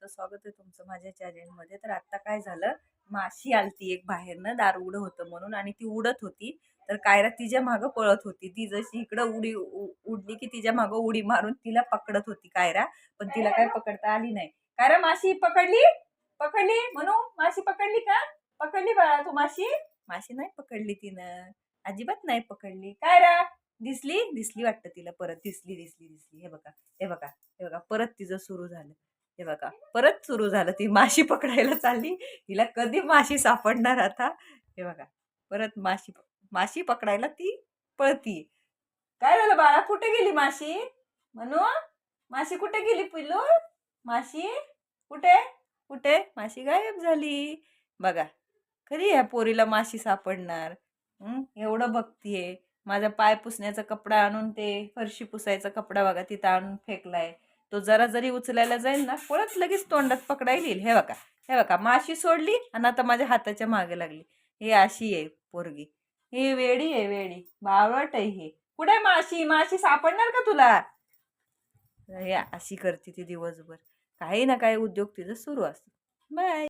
स्वागत आहे तुमचं माझ्या चॅनेलमध्ये. तर आता काय झालं, माशी आलती एक बाहेरनं, दार उघडं होतं म्हणून आणि ती उडत होती. तर कायरा तिच्या मागं पळत होती. ती जशी इकडं उडली की तिच्या मागं उडी मारून तिला पकडत होती कायरा, पण तिला काय पकडता आली नाही. कायरा माशी पकडली पकडली म्हणू, माशी पकडली का? पकडली बाळा तू माशी? माशी नाही पकडली तिनं, अजिबात नाही पकडली. कायरा दिसली दिसली वाटतं तिला, परत दिसली दिसली दिसली. हे बघा हे बघा हे बघा, परत तिचं सुरू झालं. हे बघा परत सुरू झालं, ती माशी पकडायला चालली. हिला कधी माशी सापडणार आता? हे बघा परत माशी माशी पकडायला ती पळती. काय झालं बाळा, कुठे गेली माशी? म्हणू, माशी कुठे गेली पिल्लू? माशी कुठे कुठे? माशी गायब झाली. बघा कधी ह्या पोरीला माशी सापडणार? एवढं बघतीये. माझा पाय पुसण्याचा कपडा आणून, ते फरशी पुसायचा कपडा बघा तिथं आणून फेकलाय. तो जरा जरी उचलायला जाईल ना, पळत लगेच तोंडात पकडायला येईल. हे बघा माशी सोडली आणि आता माझ्या हाताच्या मागे लागली. ही अशी आहे पोरगी, ही वेडी आहे, वेडी बावळट आहे ही. कुठे माशी? माशी सापडणार का तुला? हे अशी करते ती दिवसभर, काही ना काही उद्योग तिचं सुरू असतो. बाय.